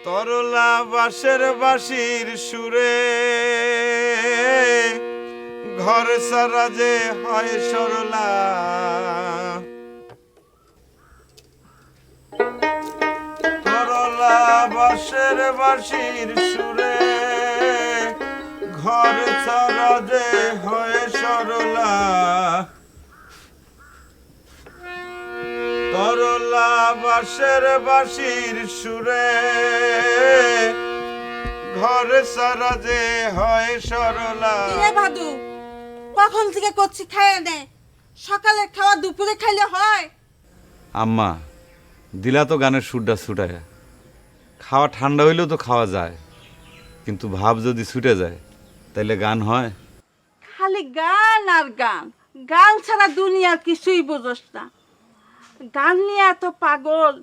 তরলা বাঁশের বাঁশির সুরে ঘর সারা যে হয় সরলা। তরলা বাঁশের বাঁশির সুরে ঘর সারা যে হয় সরলা। তরলা বাঁশের বাঁশির সুরে ঘর সারা যে হয় সরলা। কিরে ভাদু, কখন থেকে করছি খাইয়ে নে, সকালে খাওয়া দুপুরে খাইলে হয়? আম্মা দিলা তো গানের সুরটা ছুটায়, খাওয়া ঠান্ডা হইলেও তো খাওয়া যায়, কিন্তু ভাব যদি ছুটে যায় তাইলে গান হয়? খালি গান আর গান, গান ছাড়া দুনিয়ার কিছুই বুঝোস না। গান নিয়ে এত পাগল,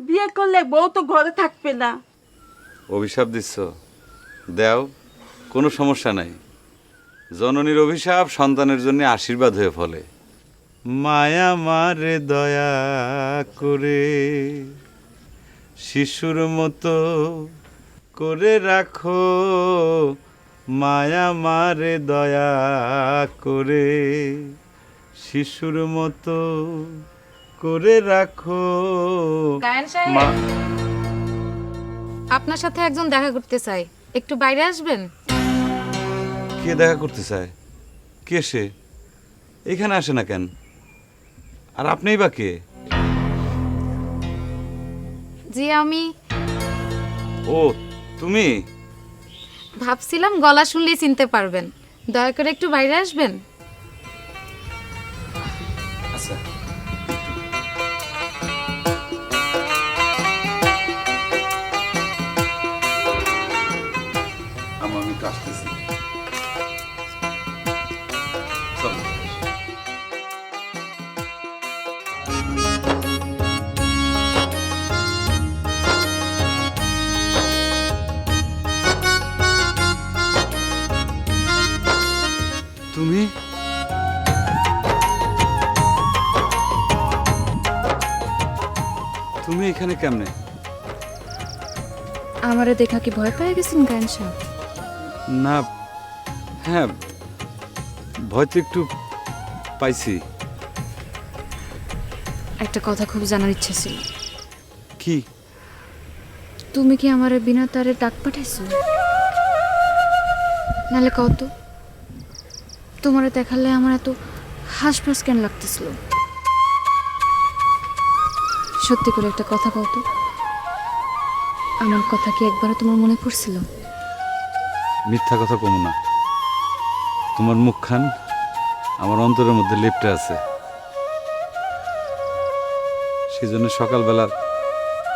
বিয়ে করলে বউ তো ঘরে থাকবে না। অভিশাপ দিচ্ছ? দেও, কোনো সমস্যা নাই। জননীর অভিশাপ সন্তানের জন্য আশীর্বাদ হয়ে ফলে। মায়া মারে দয়া করে শিশুর মতো করে রাখো, মায়া মারে দয়া করে শিশুর মতো করে রাখো। গায়ন সাহেব, আপনার সাথে একজন দেখা করতে চাই, একটু বাইরে আসবেন? কে দেখা করতে চায়? কে সে? এখানে আসে না কেন? আর আপনিই বা কে? জি আমি ও তুমি? ভাবছিলাম গলা শুনলেই চিনতে পারবেন, দয়া করে একটু বাইরে আসবেন। আচ্ছা, আমি তো আসতেছি। চলো। তুমি? তুমি এখানে কেমনে? আমারে দেখা কি ভয় পেয়ে গেছেন গায়ন সাহেব? না, হ্যাঁ, ভয় তো একটু পাইছি। একটা কথা খুব জানার ইচ্ছে ছিল। কি? তুমি কি আমারে বিনা তারে ডাক পাঠাইছো? নালে কত তোমারে দেখালে আমার এত হাসপাস কেন লাগতেছিল? সত্যি করে একটা কথা কত, আমার কথা কি একবারও তোমার মনে পড়ছিল? মিথ্যা কথা কমু না, তোমার মুখখান আমার অন্তরের মধ্যে লেপ্টে আছে। সেই জন্য সকালবেলা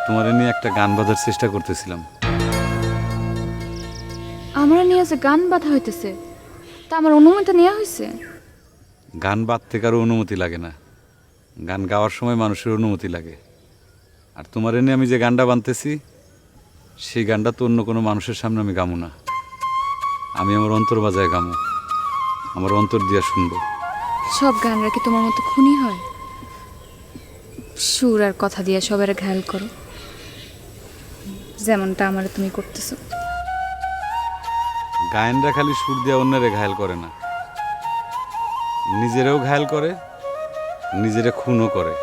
তোমার নিয়ে একটা গান বাঁধার চেষ্টা করতেছিলাম। আমার নিয়ে যে গান বাঁধা হইতেছে, তা আমার অনুমতি নেওয়া হয়েছে? গান বাঁধতে কারো অনুমতি লাগে না, গান গাওয়ার সময় মানুষের অনুমতি লাগে। আর তোমার নিয়ে আমি যে গানটা বানতেছি, সেই গানটা তো অন্য কোনো মানুষের সামনে আমি গামু না। আমি আমার অন্তর বাজায় গামু, আমার অন্তর দিয়া শুনবো। সব গানরা কি তোমার মতো খুনি হয়? সুর আর কথা দিয়ে সবার ঘায়াল করো, যেমনটা আমার তুমি করতেছো। গায়নরা খালি সুর দিয়ে অন্যরে ঘায়াল করে না, নিজেরাও ঘায়াল করে, নিজেরা খুনও করে।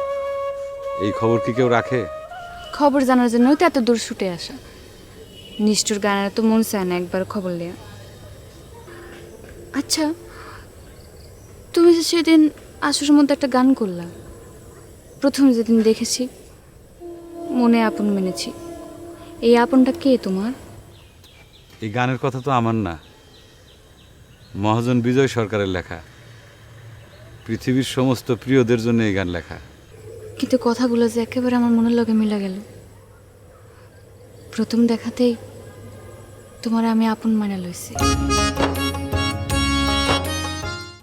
এই খবর কি কেউ রাখে? খবর জানার জন্যই তো এত দূর ছুটে আসা। নিষ্ঠুর গানের তো মন চায় না একবার খবর নেওয়া। আচ্ছা, তুমি যে সেদিন আসরের মধ্যে একটা গান করলা, প্রথম যেদিন দেখেছি মনে আপন মেনেছি, এই আপনটা কে তোমার? এই গানের কথা তো আমার না, মহাজন বিজয় সরকারের লেখা। পৃথিবীর সমস্ত প্রিয়দের জন্য এই গান লেখা। কিন্তু কথাগুলো যে একেবারে আমার মনের লগে মিলা গেল। প্রথম দেখাতেই তোমার আমি আপন মানে লইছি।